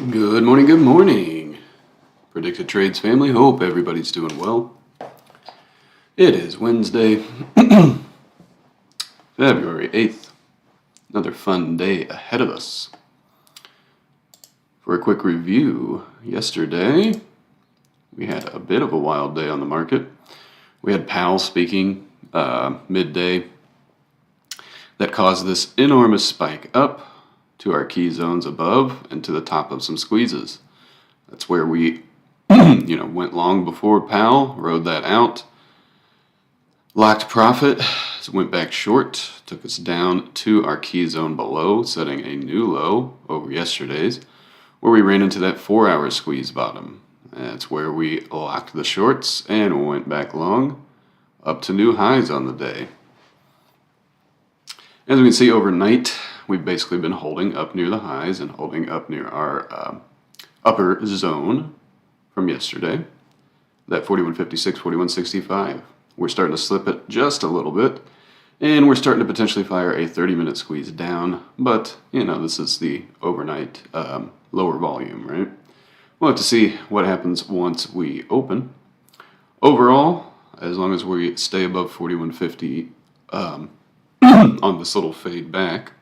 Good morning, good morning. Predicted Trades family, hope everybody's doing well. It is Wednesday, February 8th. Another fun day ahead of us. For a quick review, yesterday we had a bit of a wild day on the market. We had Powell speaking midday that caused this enormous spike up to our key zones above and to the top of some squeezes. That's where we went long before Powell, rode that out, locked profit, went back short, took us down to our key zone below, setting a new low over yesterday's, where we ran into that 4-hour squeeze bottom. That's where we locked the shorts and went back long, up to new highs on the day. As we can see overnight, we've basically been holding up near the highs and holding up near our upper zone from yesterday, that 41.56, 41.65. We're starting to slip it just a little bit, and we're starting to potentially fire a 30-minute squeeze down, but, this is the overnight lower volume, right? We'll have to see what happens once we open. Overall, as long as we stay above 41.50 on this little fade back,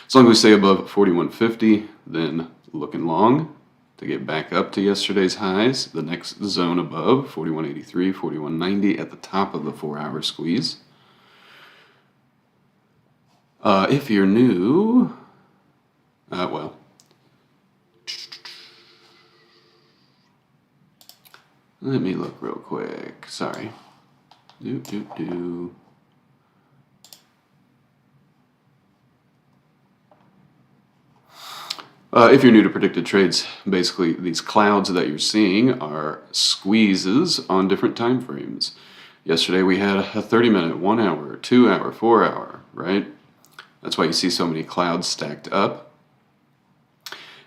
as long as we stay above 41.50, then looking long to get back up to yesterday's highs. The next zone above, 41.83, 41.90 at the top of the 4-hour squeeze. If you're new, let me look real quick. Sorry. If you're new to predicted trades, basically these clouds that you're seeing are squeezes on different time frames. Yesterday we had a 30-minute, 1 hour, 2 hour, 4 hour, right? That's why you see so many clouds stacked up.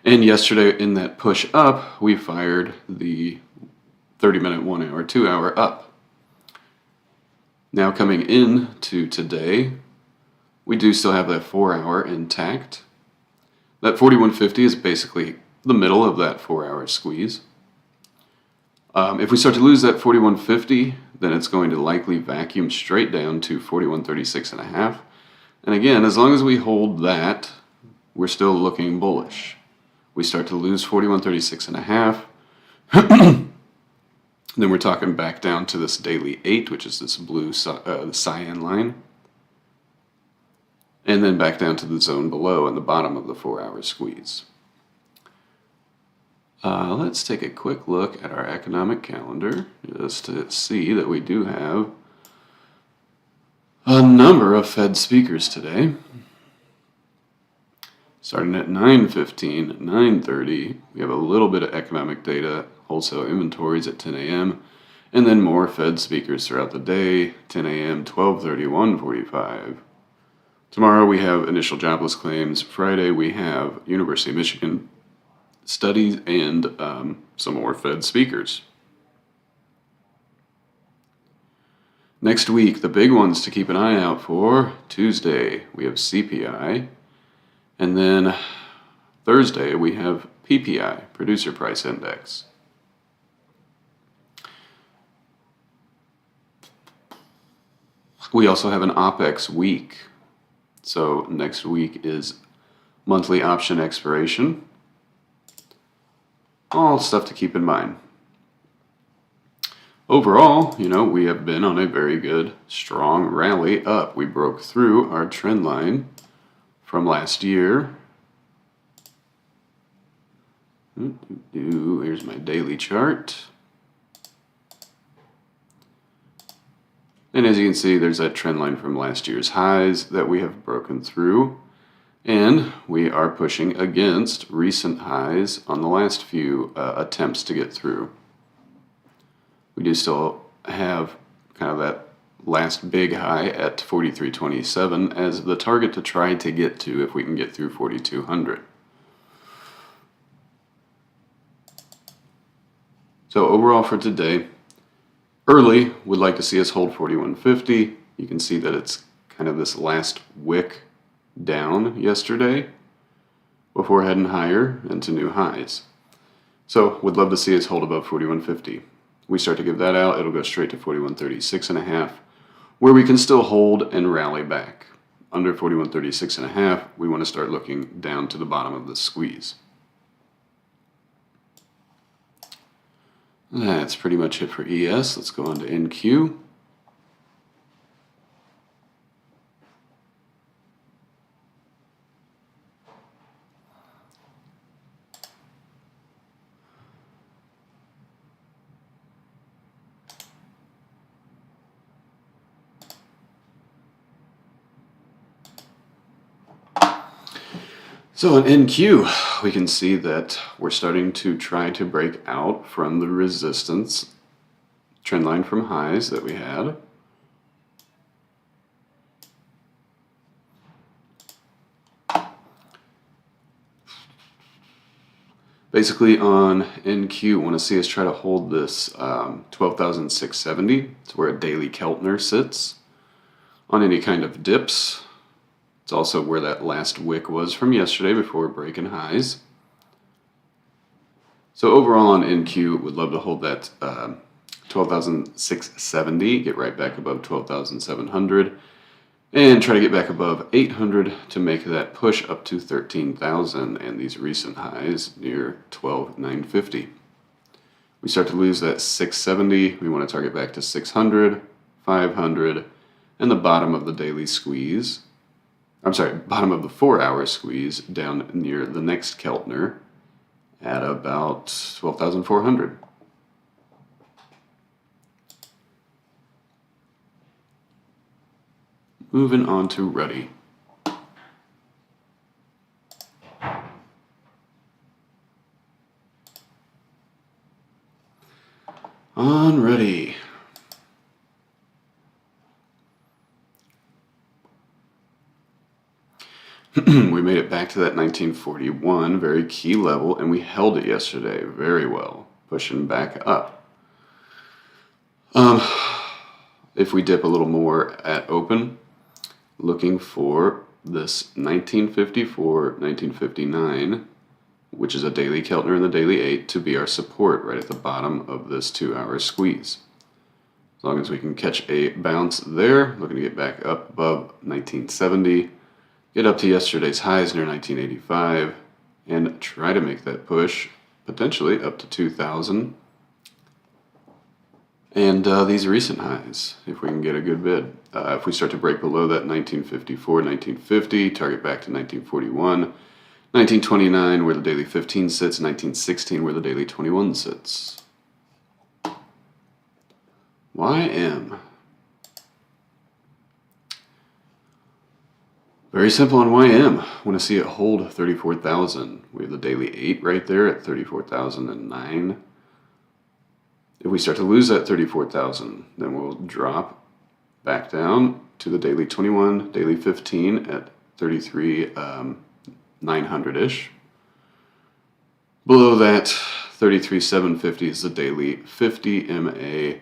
And yesterday in that push up, we fired the 30-minute, 1 hour, 2 hour up. Now coming in to today, we do still have that 4 hour intact. That 41.50 is basically the middle of that 4-hour squeeze. If we start to lose that 41.50, then it's going to likely vacuum straight down to 41.36.5. And again, as long as we hold that, we're still looking bullish. We start to lose 41.36.5, then we're talking back down to this daily 8, which is this blue cyan line. And then back down to the zone below in the bottom of the 4-hour squeeze. Let's take a quick look at our economic calendar just to see that we do have a number of Fed speakers today. Starting at 9:15, 9:30, we have a little bit of economic data, wholesale inventories at 10 a.m., and then more Fed speakers throughout the day, 10 a.m., 12:30, 1:45. Tomorrow we have initial jobless claims. Friday we have University of Michigan studies and some more Fed speakers. Next week, the big ones to keep an eye out for. Tuesday we have CPI. And then Thursday we have PPI, Producer Price Index. We also have an OPEX week. So next week is monthly option expiration. All stuff to keep in mind. Overall, we have been on a very good, strong rally up. We broke through our trend line from last year. Here's my daily chart. And as you can see, there's that trend line from last year's highs that we have broken through. And we are pushing against recent highs on the last few attempts to get through. We do still have kind of that last big high at 43.27 as the target to try to get to if we can get through 4,200. So overall for today, early would like to see us hold 41.50. You can see that it's kind of this last wick down yesterday. before heading higher into new highs. So would love to see us hold above 41.50. We start to give that out, it'll go straight to 41.36.5, where we can still hold and rally back. Under 41.36.5, we want to start looking down to the bottom of the squeeze. That's pretty much it for ES. Let's go on to NQ. So in NQ, we can see that we're starting to try to break out from the resistance trend line from highs that we had. Basically on NQ, want to see us try to hold this 12,670. It's where a daily Keltner sits. On any kind of dips, it's also where that last wick was from yesterday before breaking highs. So overall on NQ, would love to hold that 12,670, get right back above 12,700, and try to get back above 800 to make that push up to 13,000 and these recent highs near 12,950. We start to lose that 670, we want to target back to 600, 500, and the bottom of the daily squeeze. Bottom of the 4-hour squeeze down near the next Keltner at about 12,400. Moving on to Ready. On Ready. We made it back to that 1941, very key level, and we held it yesterday very well, pushing back up. If we dip a little more at open, looking for this 1954, 1959, which is a daily Keltner in the daily 8, to be our support right at the bottom of this 2-hour squeeze. As long as we can catch a bounce there, looking to get back up above 1970, get up to yesterday's highs near 1985, and try to make that push, potentially up to 2,000. And these recent highs, if we can get a good bid. If we start to break below that 1954, 1950, target back to 1941, 1929 where the daily 15 sits, 1916 where the daily 21 sits. YM. Very simple on YM. Want to see it hold 34,000. We have the daily 8 right there at 34,009. If we start to lose that 34,000, then we'll drop back down to the daily 21, daily 15 at 33,900-ish. Below that, 33,750 is the daily 50 MA,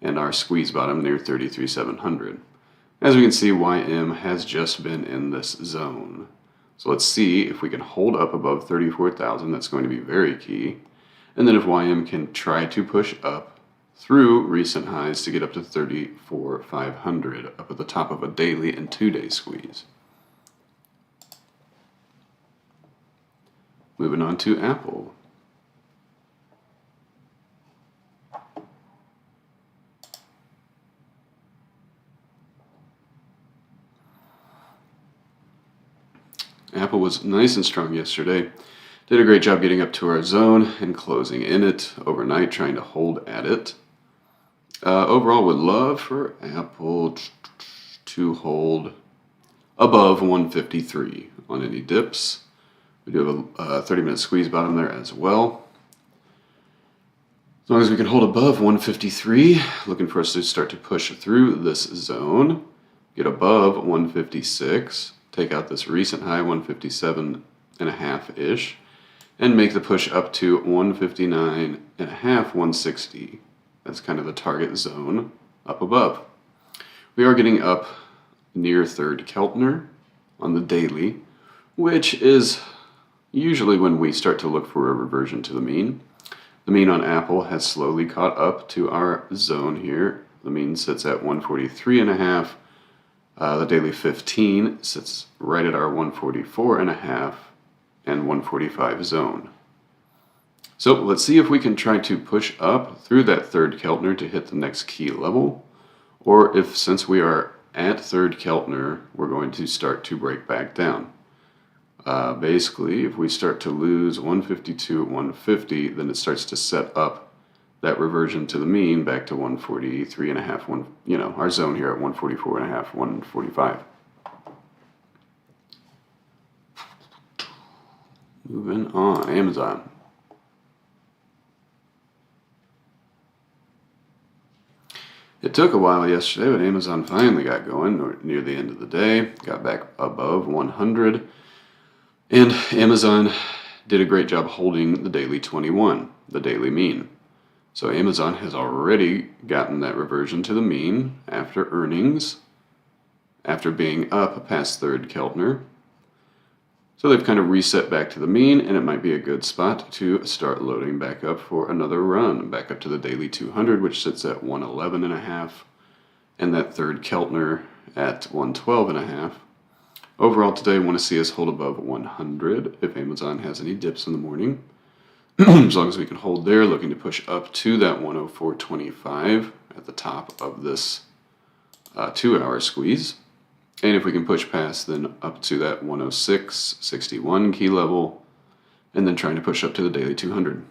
and our squeeze bottom near 33,700. As we can see, YM has just been in this zone. So let's see if we can hold up above 34,000. That's going to be very key. And then if YM can try to push up through recent highs to get up to 34,500 up at the top of a daily and 2-day squeeze. Moving on to Apple. Apple was nice and strong yesterday. Did a great job getting up to our zone and closing in it overnight, trying to hold at it. Overall, would love for Apple to hold above 153 on any dips. We do have a 30-minute squeeze bottom there as well. As long as we can hold above 153, looking for us to start to push through this zone, get above 156, take out this recent high, 157.5-ish, and make the push up to 159.5, 160. That's kind of the target zone up above. We are getting up near third Keltner on the daily, which is usually when we start to look for a reversion to the mean. The mean on Apple has slowly caught up to our zone here. The mean sits at 143.5. The daily 15 sits right at our 144.5 and 145 zone. So let's see if we can try to push up through that third Keltner to hit the next key level, or if, since we are at third Keltner, we're going to start to break back down. Basically, if we start to lose 152 at 150, then it starts to set up that reversion to the mean back to 143.5, our zone here at 144.5, 145. Moving on, Amazon. It took a while yesterday, but Amazon finally got going near the end of the day, got back above 100. And Amazon did a great job holding the daily 21, the daily mean. So Amazon has already gotten that reversion to the mean after earnings, after being up past third Keltner. So they've kind of reset back to the mean, and it might be a good spot to start loading back up for another run, back up to the daily 200, which sits at 111.5, and that third Keltner at 112.5. Overall today, I want to see us hold above 100 if Amazon has any dips in the morning. As long as we can hold there, looking to push up to that 104.25 at the top of this 2-hour squeeze. And if we can push past, then up to that 106.61 key level, and then trying to push up to the daily 200.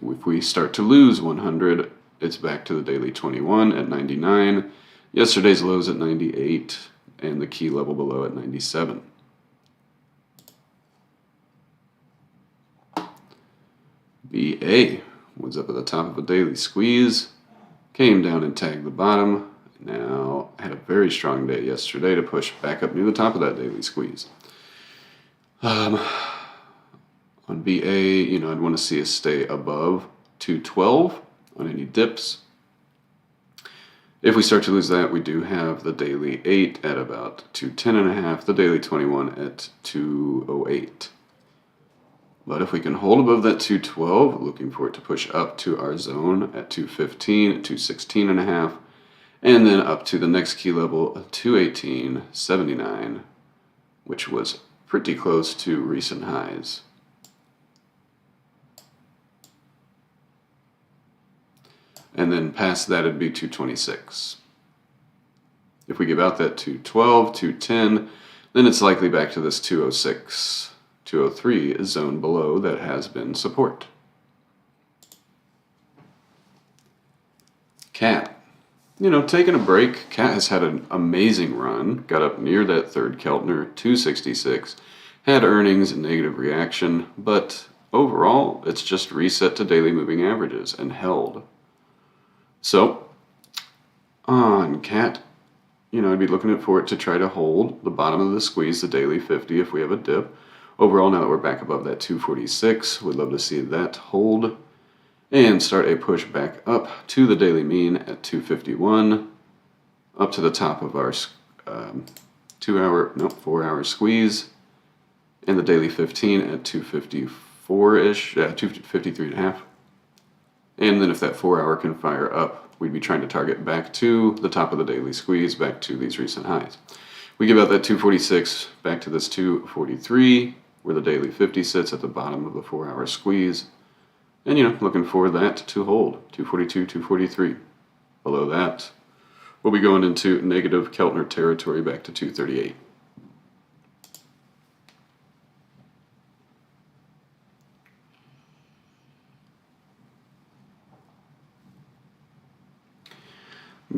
If we start to lose 100, it's back to the daily 21 at 99. Yesterday's lows at 98. And the key level below at 97. BA was up at the top of a daily squeeze, came down and tagged the bottom. Now had a very strong day yesterday to push back up near the top of that daily squeeze. On BA, I'd want to see us stay above 212 on any dips. If we start to lose that, we do have the daily 8 at about 210.5, the daily 21 at 208. But if we can hold above that 212, looking for it to push up to our zone at 215, at 216.5, and then up to the next key level of 218.79, which was pretty close to recent highs. And then past that, it'd be 226. If we give out that 212, 210, then it's likely back to this 206, 203 zone below that has been support. Cat. Taking a break. Cat has had an amazing run. Got up near that third Keltner, 266. Had earnings and negative reaction, but overall, it's just reset to daily moving averages and held. So, on Cat, I'd be looking for it to try to hold the bottom of the squeeze, the daily 50, if we have a dip. Overall, now that we're back above that 246, we'd love to see that hold and start a push back up to the daily mean at 251, up to the top of our 4-hour squeeze, and the daily 15 at 254-ish, 253.5. And then if that 4-hour can fire up, we'd be trying to target back to the top of the daily squeeze, back to these recent highs. We give out that 246 back to this 243, where the daily 50 sits at the bottom of the 4-hour squeeze. And, looking for that to hold, 242, 243. Below that, we'll be going into negative Keltner territory back to 238.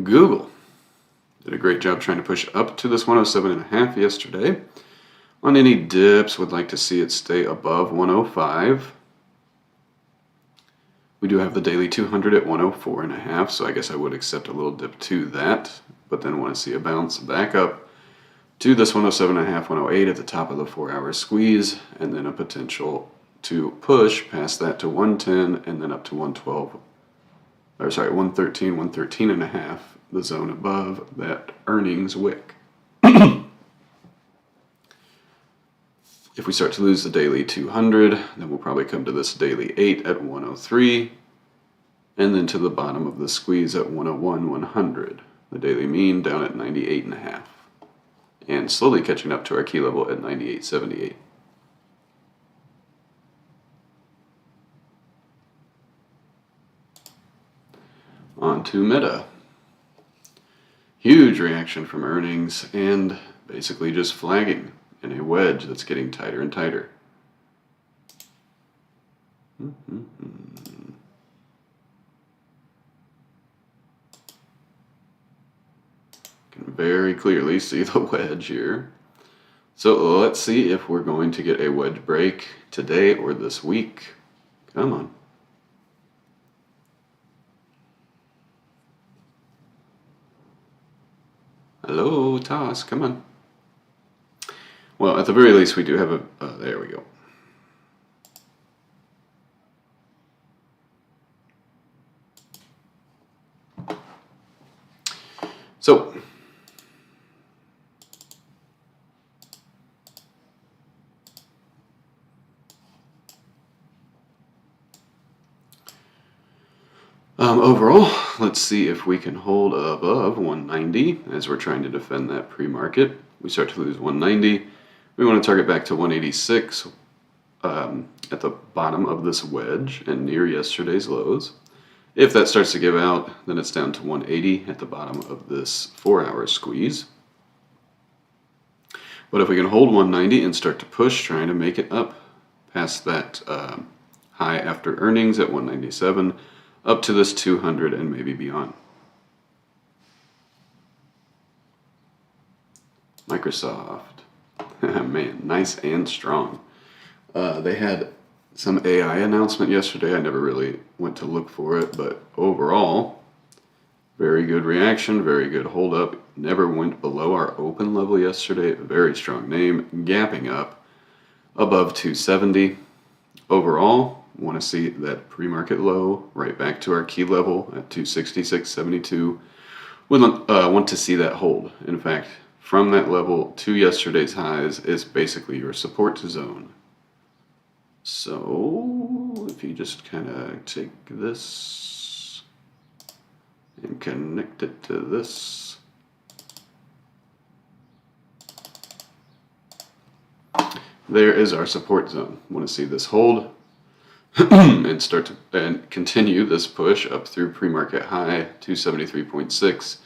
Google did a great job trying to push up to this 107.5 yesterday. On any dips, would like to see it stay above 105. We do have the daily 200 at 104.5, so I guess I would accept a little dip to that, but then want to see a bounce back up to this 107.5, 108 at the top of the 4-hour squeeze, and then a potential to push past that to 110 and then up to 112. 113, 113.5, the zone above that earnings wick. If we start to lose the daily 200, then we'll probably come to this daily 8 at 103, and then to the bottom of the squeeze at 101, 100. The daily mean down at 98.5, and slowly catching up to our key level at 98.78. On to Meta. Huge reaction from earnings and basically just flagging in a wedge that's getting tighter and tighter. Can very clearly see the wedge here. So let's see if we're going to get a wedge break today or this week. Come on. Hello, toss, come on. Well, at the very least, we do have a, there we go. So, overall, let's see if we can hold above 190 as we're trying to defend that pre-market. We start to lose 190. We want to target back to 186 at the bottom of this wedge and near yesterday's lows. If that starts to give out, then it's down to 180 at the bottom of this 4-hour squeeze. But if we can hold 190 and start to push, trying to make it up past that high after earnings at 197, up to this 200 and maybe beyond. Microsoft, man, nice and strong. They had some AI announcement yesterday. I never really went to look for it, but overall, very good reaction, very good hold up. Never went below our open level yesterday. Very strong name, gapping up above 270. Overall, want to see that pre-market low right back to our key level at 266.72. We want to see that hold. In fact, from that level to yesterday's highs is basically your support zone. So if you just kind of take this and connect it to this, there is our support zone. Want to see this hold and start to and continue this push up through pre-market high 273.6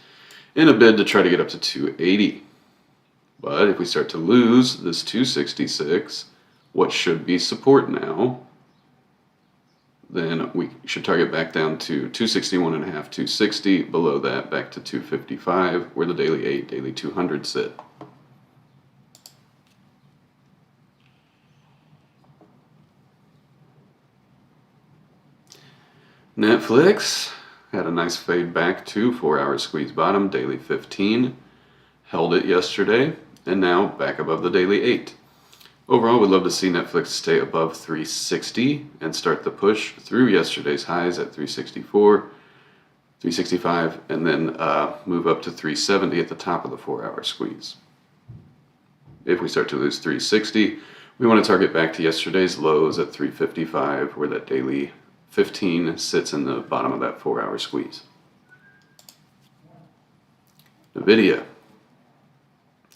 in a bid to try to get up to 280. But if we start to lose this 266, what should be support now, then we should target back down to 261.5, 260, below that back to 255, where the daily 8, daily 200 sit. Netflix had a nice fade back to 4-hour squeeze bottom, daily 15, held it yesterday, and now back above the daily 8. Overall, we'd love to see Netflix stay above 360 and start the push through yesterday's highs at 364, 365, and then move up to 370 at the top of the 4-hour squeeze. If we start to lose 360, we want to target back to yesterday's lows at 355, where that daily 15 sits in the bottom of that 4-hour squeeze. NVIDIA,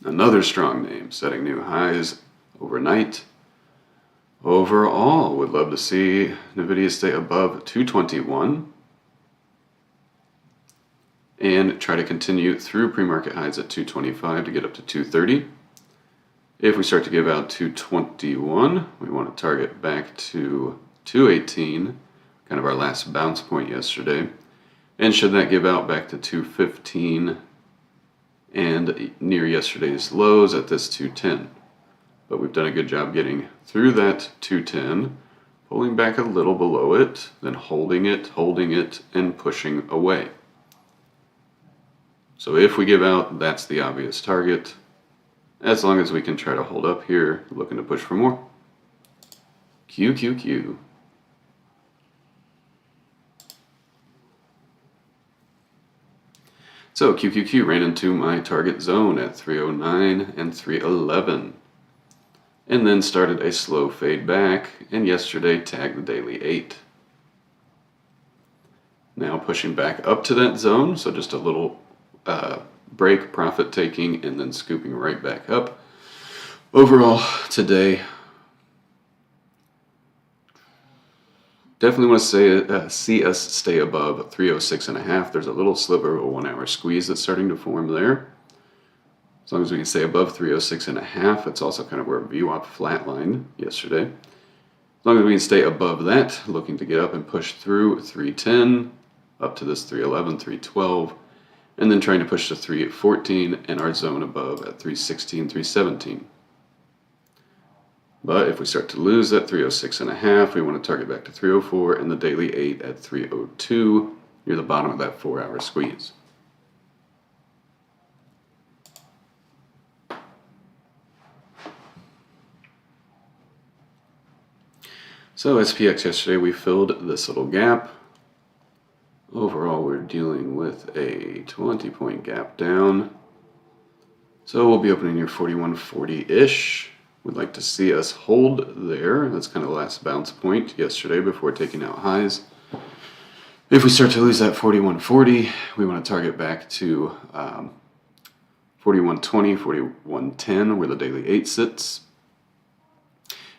another strong name, setting new highs overnight. Overall, would love to see NVIDIA stay above 221 and try to continue through pre-market highs at 225 to get up to 230. If we start to give out 221, we want to target back to 218, kind of our last bounce point yesterday. And should that give out back to 215 and near yesterday's lows at this 210. But we've done a good job getting through that 210, pulling back a little below it, then holding it, and pushing away. So if we give out, that's the obvious target. As long as we can try to hold up here, looking to push for more. QQQ. So QQQ ran into my target zone at 309 and 311. and then started a slow fade back, and yesterday tagged the daily 8. Now pushing back up to that zone, so just a little break, profit taking, and then scooping right back up. Overall, today, definitely want to see us stay above 306.5. There's a little sliver of a 1 hour squeeze that's starting to form there. As long as we can stay above 306.5, it's also kind of where VWAP flatlined yesterday. As long as we can stay above that, looking to get up and push through 310, up to this 311, 312, and then trying to push to 314 and our zone above at 316, 317. But if we start to lose that 306.5, we want to target back to 304 and the daily 8 at 302 near the bottom of that 4 hour squeeze. So SPX yesterday, we filled this little gap. Overall, we're dealing with a 20-point gap down. So we'll be opening near 4140-ish. We'd like to see us hold there. That's kind of the last bounce point yesterday before taking out highs. If we start to lose that 4140, we want to target back to 4120, 4110, where the daily 8 sits.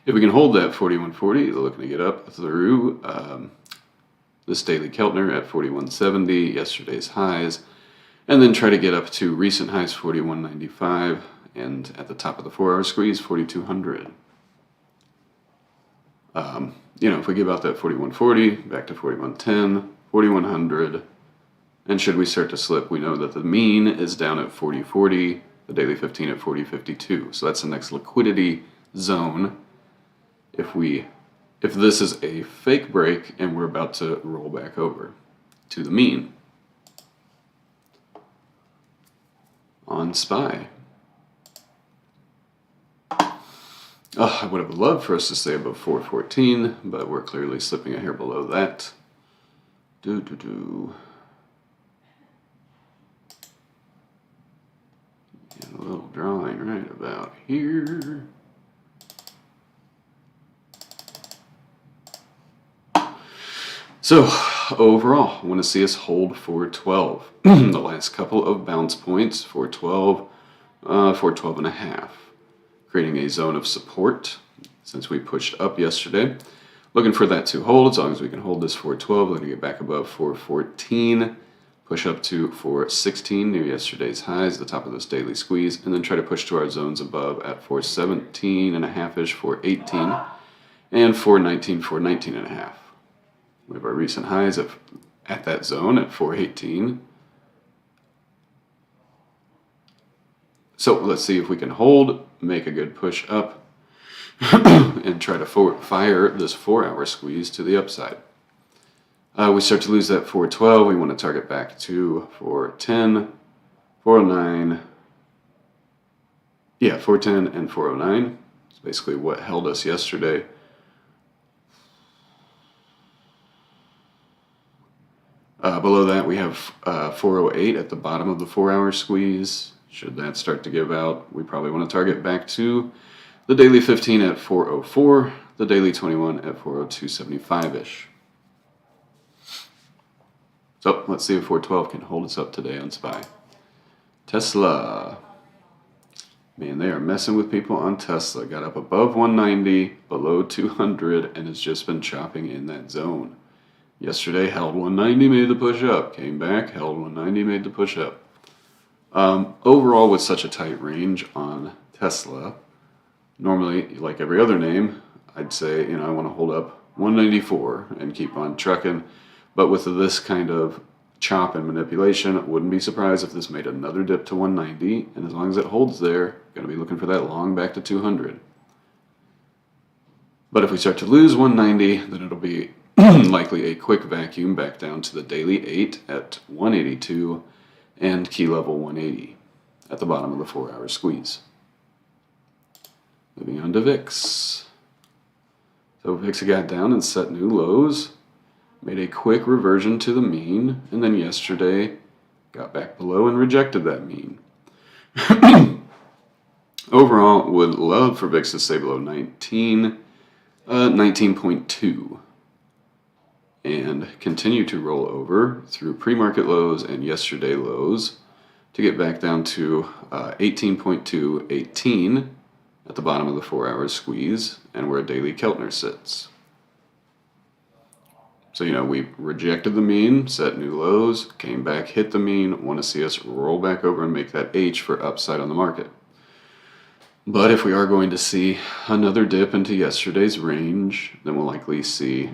If we can hold that 4140, looking to get up through this daily Keltner at 4170, yesterday's highs, and then try to get up to recent highs 4195, and at the top of the 4 hour squeeze 4200. If we give out that 4140, back to 4110, 4100, and should we start to slip, we know that the mean is down at 4040, the daily 15 at 4052. So that's the next liquidity zone. If this is a fake break and we're about to roll back over to the mean. On SPY. I would have loved for us to stay above 414, but we're clearly slipping a hair below that. And a little drawing right about here. So overall, I want to see us hold 412. The last couple of bounce points, 412, 412.5. Creating a zone of support since we pushed up yesterday. Looking for that to hold as long as we can hold this 412. We're going to get back above 414, push up to 416 near yesterday's highs, the top of this daily squeeze, and then try to push to our zones above at 417.5-ish, 418, and 419, 419.5. We have our recent highs at that zone at 418. So let's see if we can hold, make a good push up, and try to fire this 4 hour squeeze to the upside. We start to lose that 412. We want to target back to 410, 409. Yeah, 410 and 409. It's basically what held us yesterday. Below that, we have 408 at the bottom of the 4 hour squeeze. Should that start to give out, we probably want to target back to the daily 15 at 404, the daily 21 at 402.75-ish. So let's see if 412 can hold us up today on SPY. Tesla. Man, they are messing with people on Tesla. Got up above 190, below 200, and has just been chopping in that zone. Yesterday held 190, made the push up. Came back, held 190, made the push up. Overall, with such a tight range on Tesla, normally, like every other name, I'd say, I want to hold up 194 and keep on trucking. But with this kind of chop and manipulation, I wouldn't be surprised if this made another dip to 190. And as long as it holds there, going to be looking for that long back to 200. But if we start to lose 190, then it'll be likely a quick vacuum back down to the daily 8 at 182 and key level 180 at the bottom of the 4 hour squeeze. Moving on to VIX. So VIX got down and set new lows, made a quick reversion to the mean, and then yesterday got back below and rejected that mean. Overall, would love for VIX to stay below 19, 19.2, and continue to roll over through pre-market lows and yesterday lows to get back down to 18.2, 18 at the bottom of the 4-hour squeeze, and where a daily Keltner sits. So, we rejected the mean, set new lows, came back, hit the mean, want to see us roll back over and make that H for upside on the market. But if we are going to see another dip into yesterday's range, then we'll likely see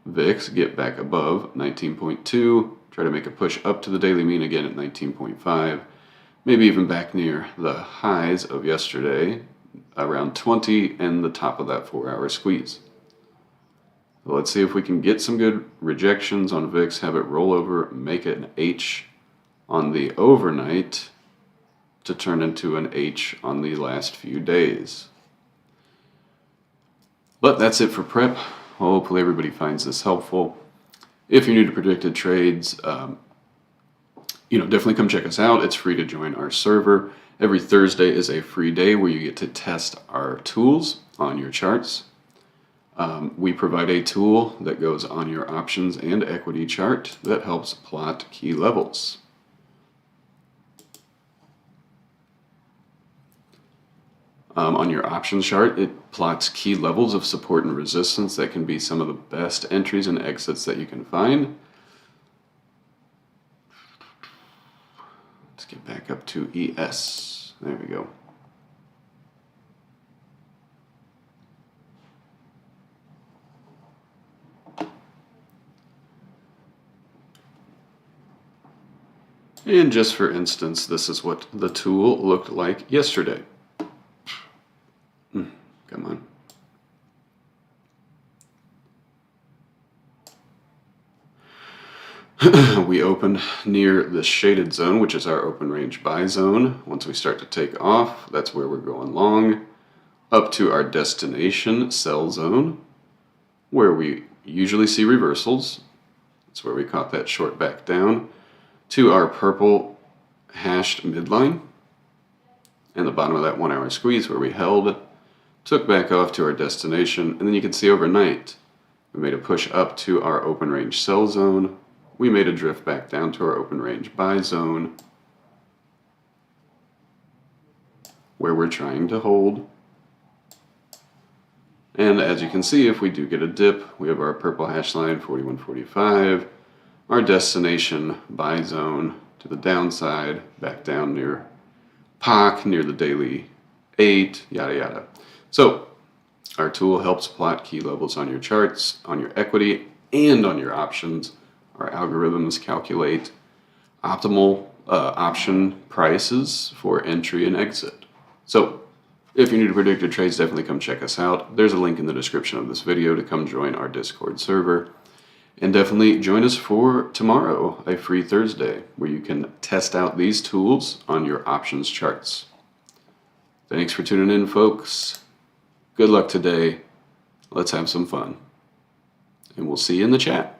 VIX get back above 19.2, try to make a push up to the daily mean again at 19.5, maybe even back near the highs of yesterday, around 20 and the top of that 4-hour squeeze. So let's see if we can get some good rejections on VIX, have it roll over, make it an H on the overnight to turn into an H on the last few days. But that's it for prep. Hopefully everybody finds this helpful. If you're new to predicted trades, definitely come check us out. It's free to join our server. Every Thursday is a free day where you get to test our tools on your charts. We provide a tool that goes on your options and equity chart that helps plot key levels. On your options chart, it plots key levels of support and resistance that can be some of the best entries and exits that you can find. Let's get back up to ES. There we go. And just for instance, this is what the tool looked like yesterday. Come on. We open near the shaded zone, which is our open range buy zone. Once we start to take off, that's where we're going long, up to our destination sell zone, where we usually see reversals. That's where we caught that short back down, to our purple hashed midline, and the bottom of that 1-hour squeeze where we held, took back off to our destination, and then you can see overnight we made a push up to our open range sell zone. We made a drift back down to our open range buy zone, where we're trying to hold. And as you can see, if we do get a dip, we have our purple hash line 41.45, our destination buy zone to the downside, back down near POC, near the daily 8, yada yada. So our tool helps plot key levels on your charts, on your equity, and on your options. Our algorithms calculate optimal option prices for entry and exit. So if you're new to predicted trades, definitely come check us out. There's a link in the description of this video to come join our Discord server. And definitely join us for tomorrow, a free Thursday, where you can test out these tools on your options charts. Thanks for tuning in, folks. Good luck today. Let's have some fun. And we'll see you in the chat.